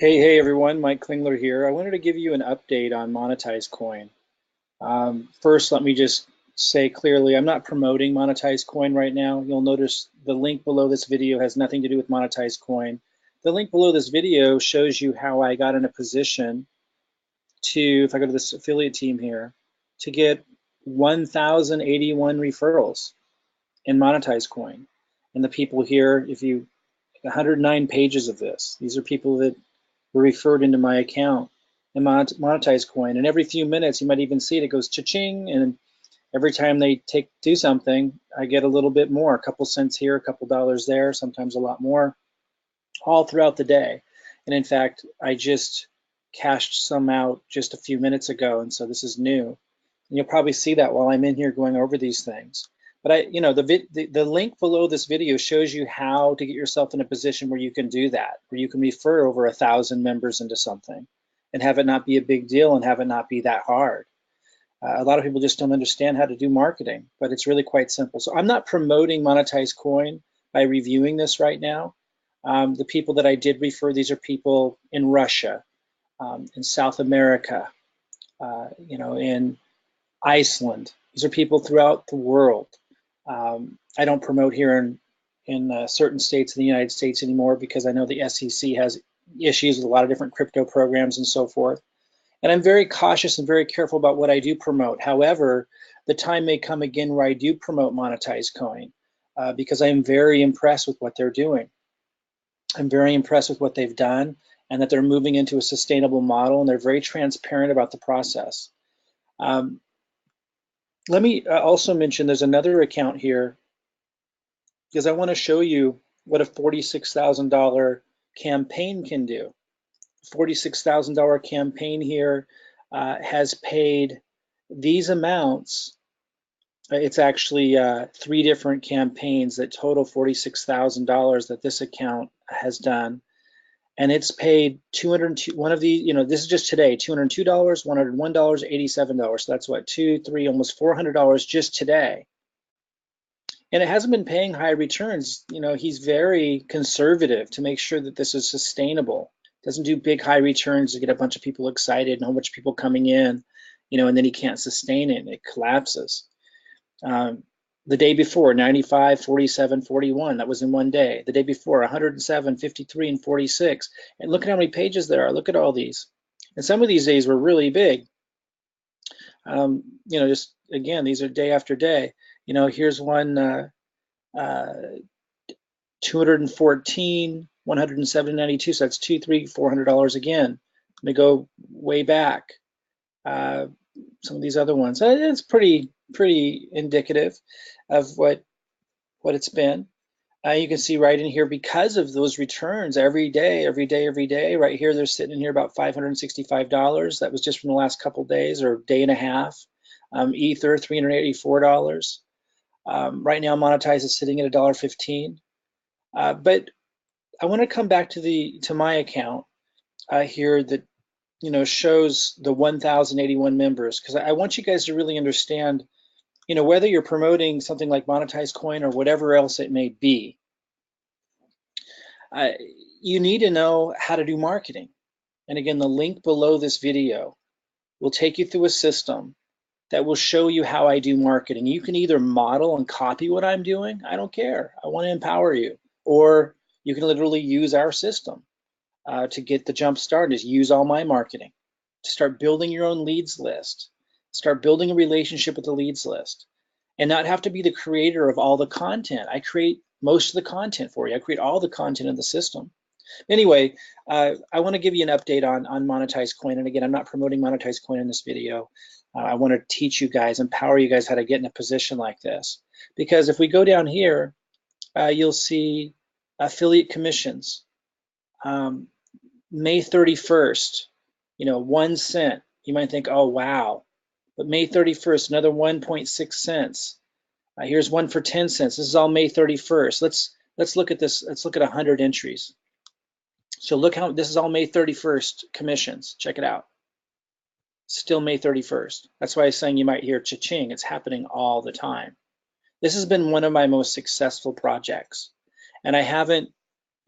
Hey everyone, Mike Klingler here. I wanted to give you an update on Monetize Coin. First, let me just say clearly, I'm not promoting Monetize Coin right now. You'll notice the link below this video has nothing to do with Monetize Coin. The link below this video shows you how I got in a position to, if I go to this affiliate team here, to get 1,081 referrals in Monetize Coin. And the people here, if you, 109 pages of this, these are people that were referred into my account and Monetize Coin. And every few minutes, you might even see it, it goes cha-ching. And every time they do something, I get a little bit more, a couple cents here, a couple dollars there, sometimes a lot more, all throughout the day. And in fact, I just cashed some out just a few minutes ago. And so this is new. And you'll probably see that while I'm in here going over these things. But the link below this video shows you how to get yourself in a position where you can do that, where you can refer over 1,000 members into something and have it not be a big deal and have it not be that hard. A lot of people just don't understand how to do marketing, but it's really quite simple. So I'm not promoting Monetize Coin by reviewing this right now. The people that I did refer, these are people in Russia, in South America, in Iceland. These are people throughout the world. I don't promote here in certain states in the United States anymore because I know the SEC has issues with a lot of different crypto programs and so forth. And I'm very cautious and very careful about what I do promote. However, the time may come again where I do promote Monetize Coin because I am very impressed with what they're doing. I'm very impressed with what they've done and that they're moving into a sustainable model, and they're very transparent about the process. Let me also mention there's another account here because I want to show you what a $46,000 campaign can do. $46,000 campaign here has paid these amounts. It's actually three different campaigns that total $46,000 that this account has done. And it's paid 202, one of these, this is just today, $202, $101, $87. So that's what, almost $400 just today. And it hasn't been paying high returns. He's very conservative to make sure that this is sustainable. Doesn't do big high returns to get a bunch of people excited and a whole bunch of people coming in, and then he can't sustain it and it collapses. The day before, 95, 47, 41, that was in one day. The day before, 107, 53, and 46. And look at how many pages there are. Look at all these. And some of these days were really big. Just again, these are day after day. Here's one 214, 107, 92. So that's $400 again. Let me go way back. Some of these other ones. It's pretty indicative of what it's been. You can see right in here, because of those returns every day, right here, they're sitting in here about $565. That was just from the last couple days or day and a half. Ether, $384. Right now, Monetize is sitting at $1.15. But I want to come back to my account here that shows the 1,081 members, because I want you guys to really understand, whether you're promoting something like Monetize Coin or whatever else it may be, you need to know how to do marketing. And again, the link below this video will take you through a system that will show you how I do marketing. You can either model and copy what I'm doing. I don't care. I want to empower you. Or you can literally use our system to get the jump started. Is use all my marketing to start building your own leads list. Start building a relationship with the leads list, and not have to be the creator of all the content. I create most of the content for you. I create all the content in the system. Anyway, I want to give you an update on Monetize Coin. And again, I'm not promoting Monetize Coin in this video. I want to teach you guys, empower you guys how to get in a position like this. Because if we go down here, you'll see affiliate commissions. May 31st, 1 cent. You might think, oh, wow. But May 31st, another 1.6 cents. Here's one for 10 cents. This is all May 31st. Let's look at this. Let's look at 100 entries. So look how this is all May 31st commissions. Check it out. Still May 31st. That's why I was saying you might hear cha-ching. It's happening all the time. This has been one of my most successful projects, and I haven't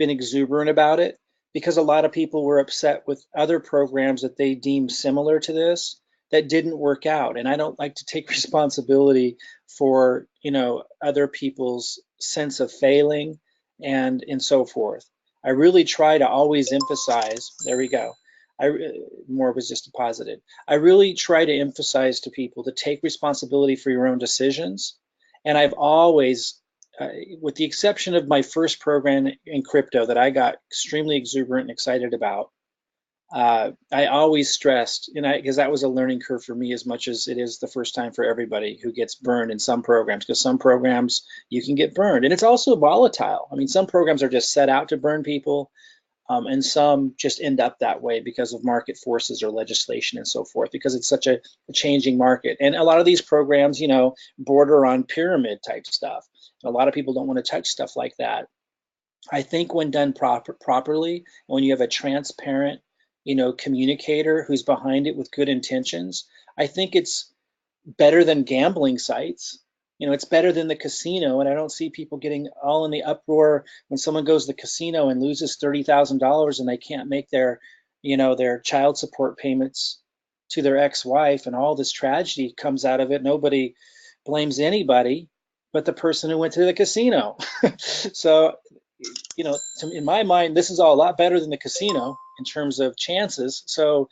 been exuberant about it because a lot of people were upset with other programs that they deemed similar to this that didn't work out. And I don't like to take responsibility for, other people's sense of failing and so forth. I really try to always emphasize, there we go. More was just deposited. I really try to emphasize to people to take responsibility for your own decisions. And I've always, with the exception of my first program in crypto that I got extremely exuberant and excited about, I always stressed, because that was a learning curve for me as much as it is the first time for everybody who gets burned in some programs, because some programs you can get burned. And it's also volatile. I mean, some programs are just set out to burn people, and some just end up that way because of market forces or legislation and so forth, because it's such a changing market. And a lot of these programs, border on pyramid type stuff. And a lot of people don't want to touch stuff like that. I think when done properly, when you have a transparent, communicator who's behind it with good intentions, I think it's better than gambling sites. It's better than the casino, and I don't see people getting all in the uproar when someone goes to the casino and loses $30,000 and they can't make their child support payments to their ex-wife, and all this tragedy comes out of it. Nobody blames anybody but the person who went to the casino. So, in my mind, this is all a lot better than the casino in terms of chances. So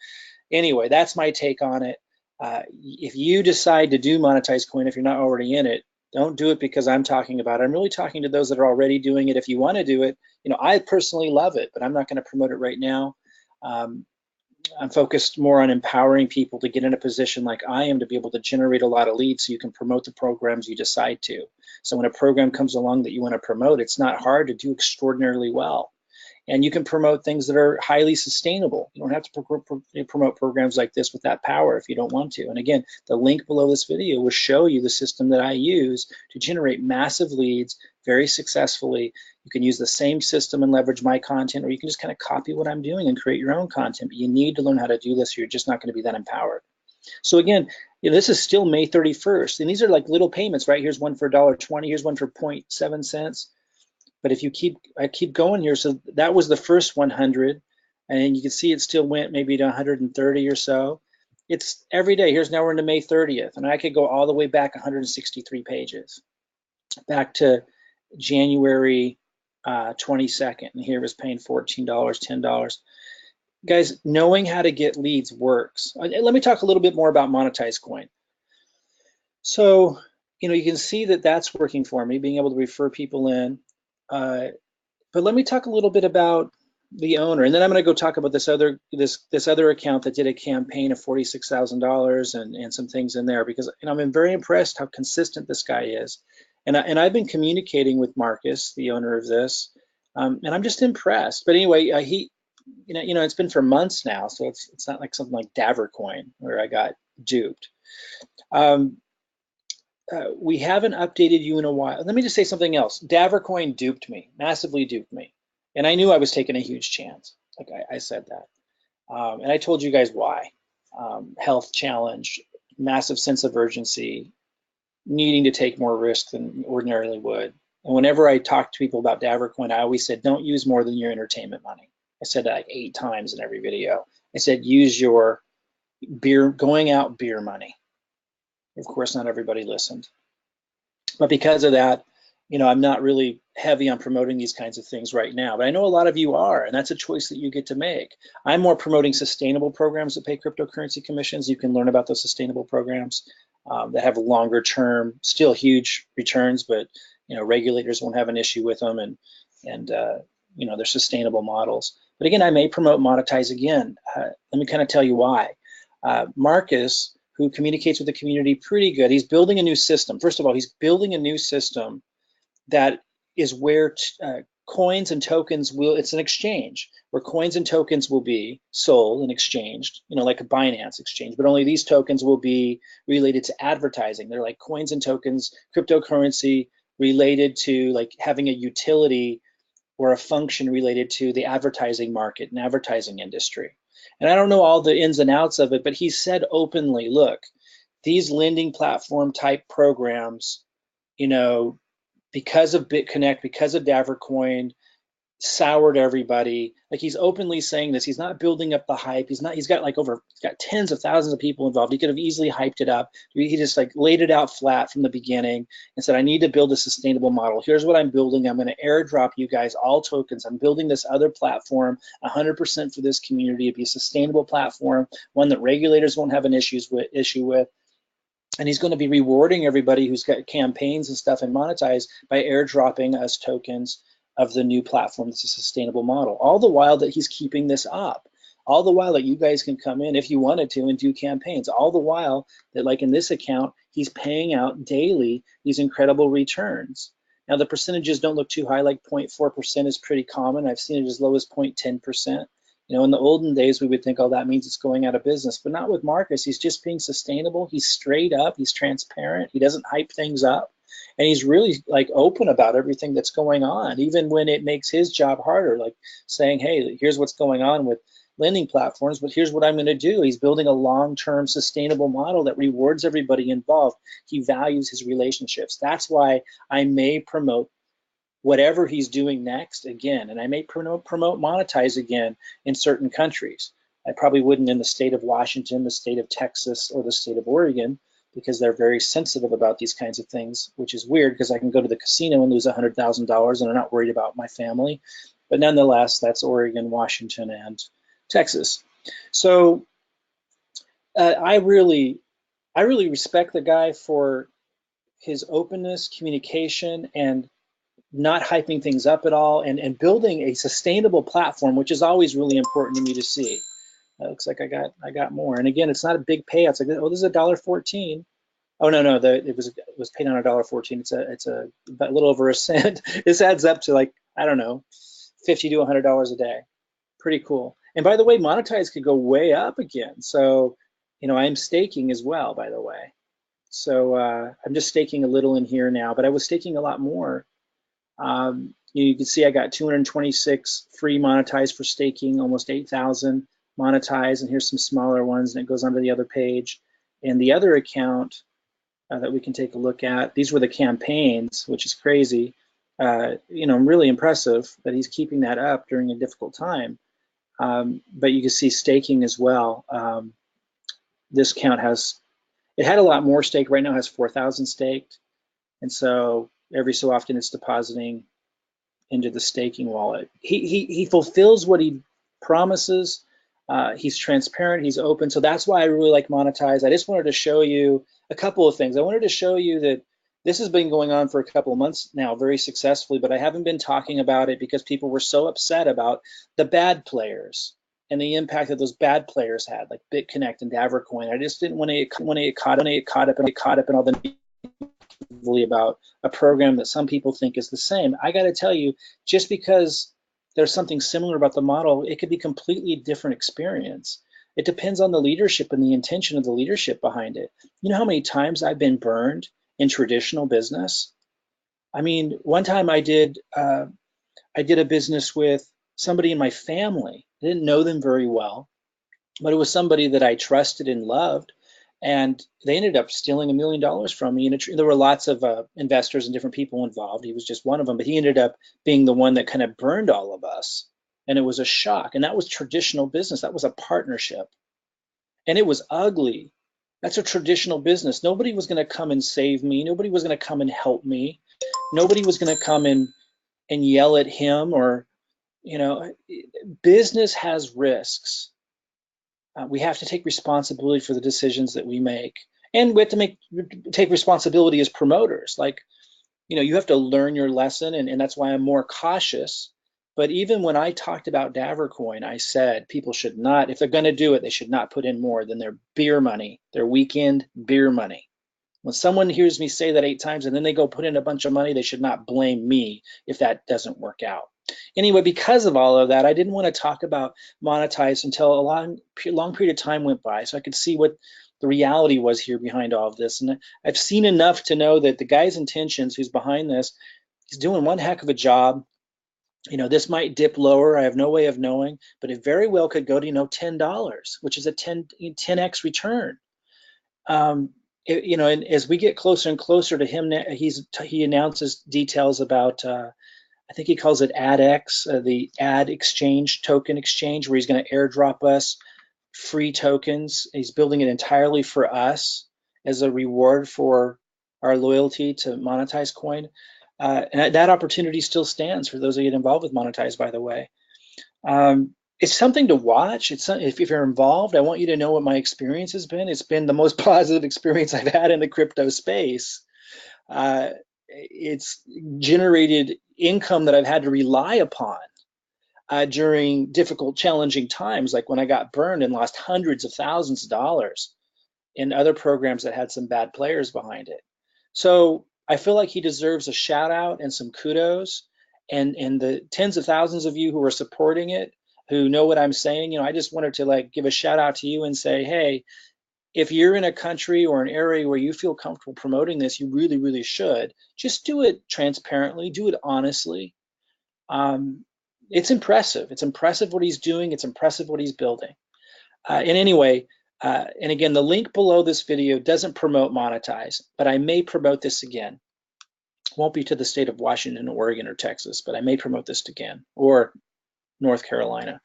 anyway, that's my take on it. If you decide to do Monetize Coin, if you're not already in it, don't do it because I'm talking about it. I'm really talking to those that are already doing it. If you want to do it, I personally love it, but I'm not going to promote it right now. I'm focused more on empowering people to get in a position like I am to be able to generate a lot of leads so you can promote the programs you decide to. So when a program comes along that you want to promote, it's not hard to do extraordinarily well. And you can promote things that are highly sustainable. You don't have to promote programs like this with that power if you don't want to. And again, the link below this video will show you the system that I use to generate massive leads very successfully. You can use the same system and leverage my content, or you can just kind of copy what I'm doing and create your own content. But you need to learn how to do this, or you're just not going to be that empowered. So again, this is still May 31st, and these are like little payments, right? Here's one for $1.20, here's one for 0.7 cents. But if I keep going here, so that was the first 100, and you can see it still went maybe to 130 or so. It's every day. Now we're into May 30th, and I could go all the way back 163 pages, back to January 22nd, and here it was paying $14, $10. Guys, knowing how to get leads works. Let me talk a little bit more about Monetize Coin. So, you can see that that's working for me, being able to refer people in. But let me talk a little bit about the owner, and then I'm going to go talk about this other account that did a campaign of $46,000 and some things in there, because I'm very impressed how consistent this guy is, and I've been communicating with Marcus, the owner of this, and I'm just impressed. But anyway, he, it's been for months now, so it's not like something like Davercoin where I got duped. We haven't updated you in a while. Let me just say something else. Davercoin duped me, massively duped me. And I knew I was taking a huge chance. Like I said that. And I told you guys why. Health challenge, massive sense of urgency, needing to take more risk than ordinarily would. And whenever I talk to people about Davercoin, I always said, don't use more than your entertainment money. I said that like 8 times in every video. I said, use your going out beer money. Of course, not everybody listened. But because of that, I'm not really heavy on promoting these kinds of things right now. But I know a lot of you are, and that's a choice that you get to make. I'm more promoting sustainable programs that pay cryptocurrency commissions. You can learn about those sustainable programs that have longer term, still huge returns, but regulators won't have an issue with them, and they're sustainable models. But again, I may promote Monetize again. Let me kind of tell you why. Marcus, who communicates with the community pretty good. He's building a new system. First of all, he's building a new system that is where coins and tokens it's an exchange where coins and tokens will be sold and exchanged, like a Binance exchange, but only these tokens will be related to advertising. They're like coins and tokens, cryptocurrency related to like having a utility or a function related to the advertising market and advertising industry. And I don't know all the ins and outs of it, but he said openly, look, these lending platform type programs, because of BitConnect, because of Davercoin, soured everybody. Like, he's openly saying this. He's not building up the hype. He's got he's got tens of thousands of people involved. He could have easily hyped it up. He just like laid it out flat from the beginning and said, I need to build a sustainable model. Here's what I'm building. I'm going to airdrop you guys all tokens. I'm building this other platform 100% for this community. It'd be a sustainable platform, one that regulators won't have an issue with. And he's going to be rewarding everybody who's got campaigns and stuff and Monetize by airdropping us tokens of the new platform that's a sustainable model. All the while that he's keeping this up. All the while that you guys can come in if you wanted to and do campaigns. All the while that, like in this account, he's paying out daily these incredible returns. Now the percentages don't look too high, like 0.4% is pretty common. I've seen it as low as 0.10%. In the olden days, we would think, oh, that means it's going out of business, but not with Marcus. He's just being sustainable. He's straight up. He's transparent. He doesn't hype things up. And he's really like open about everything that's going on, even when it makes his job harder, like saying, hey, here's what's going on with lending platforms, but here's what I'm going to do. He's building a long-term sustainable model that rewards everybody involved. He values his relationships. That's why I may promote whatever he's doing next again, and I may promote Monetize again in certain countries. I probably wouldn't in the state of Washington, the state of Texas, or the state of Oregon, because they're very sensitive about these kinds of things, which is weird because I can go to the casino and lose $100,000 and I'm not worried about my family. But nonetheless, that's Oregon, Washington, and Texas. So I really respect the guy for his openness, communication, and not hyping things up at all, and building a sustainable platform, which is always really important to me to see. It looks like I got more. And again, it's not a big payout. It's like, oh, this is $1.14. Oh no, it was paid on $1.14. It's a little over a cent. This adds up to, like, I don't know, $50 to $100 a day. Pretty cool. And by the way, Monetize could go way up again. So, I'm staking as well, by the way. So I'm just staking a little in here now, but I was staking a lot more. You can see I got 226 free Monetize for staking, almost 8,000 Monetize, and here's some smaller ones, and it goes onto the other page. And the other account that we can take a look at, these were the campaigns, which is crazy. Really impressive that he's keeping that up during a difficult time. But you can see staking as well. This account it had a lot more stake. Right now it has 4,000 staked. And so every so often it's depositing into the staking wallet. He fulfills what he promises. He's transparent, he's open. So that's why I really like Monetize. I just wanted to show you a couple of things. I wanted to show you that this has been going on for a couple of months now very successfully, but I haven't been talking about it because people were so upset about the bad players and the impact that those bad players had, like BitConnect and Davercoin. I just didn't want to get caught up in all the about a program that some people think is the same. I got to tell you, just because there's something similar about the model, it could be completely different experience. It depends on the leadership and the intention of the leadership behind it. You know how many times I've been burned in traditional business? I mean, one time I did a business with somebody in my family. I didn't know them very well, but it was somebody that I trusted and loved. And they ended up stealing $1 million from me. And there were lots of investors and different people involved. He was just one of them, but he ended up being the one that kind of burned all of us. And it was a shock. And that was traditional business. That was a partnership. And it was ugly. That's a traditional business. Nobody was going to come and save me. Nobody was going to come and help me. Nobody was going to come and yell at him, or, business has risks. We have to take responsibility for the decisions that we make, and we have to take responsibility as promoters. Like, you have to learn your lesson, and that's why I'm more cautious. But even when I talked about Davercoin, I said people should not, if they're going to do it, they should not put in more than their beer money, their weekend beer money. When someone hears me say that 8 times and then they go put in a bunch of money, they should not blame me if that doesn't work out. Anyway, because of all of that, I didn't want to talk about Monetize until a long period of time went by, so I could see what the reality was here behind all of this. And I've seen enough to know that the guy's intentions, who's behind this, he's doing one heck of a job. This might dip lower. I have no way of knowing, but it very well could go to, $10, which is a 10x return. And as we get closer and closer to him, he announces details about I think he calls it AdX, the ad exchange, token exchange, where he's going to airdrop us free tokens. He's building it entirely for us as a reward for our loyalty to Monetize Coin. And that opportunity still stands for those that get involved with Monetize, by the way. It's something to watch. If you're involved, I want you to know what my experience has been. It's been the most positive experience I've had in the crypto space. It's generated income that I've had to rely upon during difficult, challenging times, like when I got burned and lost hundreds of thousands of dollars in other programs that had some bad players behind it. So I feel like he deserves a shout out and some kudos. And the tens of thousands of you who are supporting it, who know what I'm saying, I just wanted to like give a shout out to you and say, hey, if you're in a country or an area where you feel comfortable promoting this, you really, really should. Just do it transparently, do it honestly. It's impressive. It's impressive what he's doing. It's impressive what he's building. And anyway, and again, the link below this video doesn't promote Monetize, but I may promote this again. Won't be to the state of Washington, Oregon, or Texas, but I may promote this again, or North Carolina.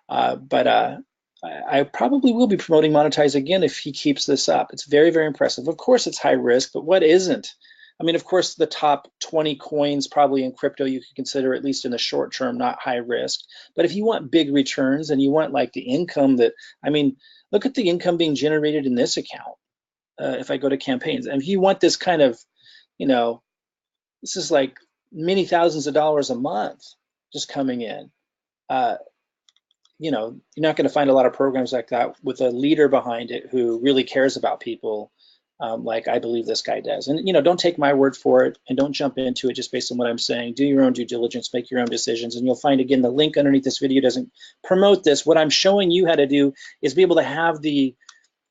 I probably will be promoting Monetize again if he keeps this up. It's very, very impressive. Of course, it's high risk, but what isn't? I mean, of course, the top 20 coins probably in crypto you could consider, at least in the short term, not high risk. But if you want big returns and you want like the income that, I mean, look at the income being generated in this account. If I go to campaigns, and if you want this kind of, this is like many thousands of dollars a month just coming in. You're not going to find a lot of programs like that with a leader behind it who really cares about people, like I believe this guy does. And don't take my word for it, and don't jump into it just based on what I'm saying. Do your own due diligence, make your own decisions, and you'll find, again, the link underneath this video doesn't promote this. What I'm showing you how to do is be able to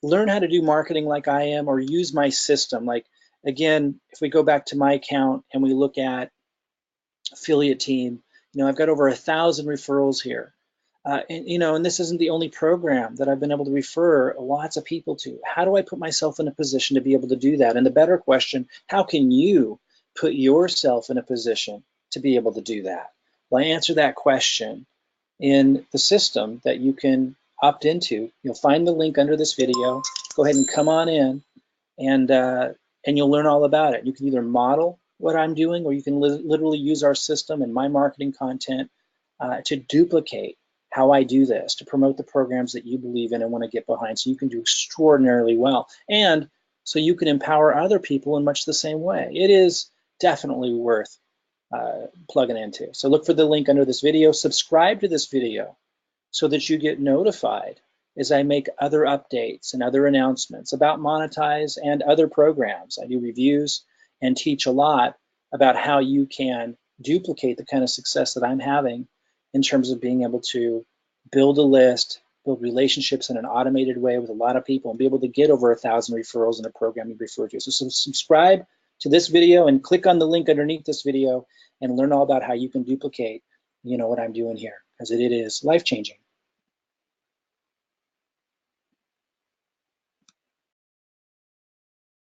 learn how to do marketing like I am, or use my system. Like, again, if we go back to my account and we look at affiliate team, I've got over 1,000 referrals here. And this isn't the only program that I've been able to refer lots of people to. How do I put myself in a position to be able to do that? And the better question, how can you put yourself in a position to be able to do that? Well, I answer that question in the system that you can opt into. You'll find the link under this video. Go ahead and come on in, and you'll learn all about it. You can either model what I'm doing, or you can literally use our system and my marketing content to duplicate how I do this, to promote the programs that you believe in and want to get behind, so you can do extraordinarily well, and so you can empower other people in much the same way. It is definitely worth plugging into. So look for the link under this video. Subscribe to this video so that you get notified as I make other updates and other announcements about Monetize and other programs. I do reviews and teach a lot about how you can duplicate the kind of success that I'm having in terms of being able to build a list, build relationships in an automated way with a lot of people, and be able to get over 1,000 referrals in a program you refer to. So subscribe to this video and click on the link underneath this video and learn all about how you can duplicate, what I'm doing here, because it is life-changing.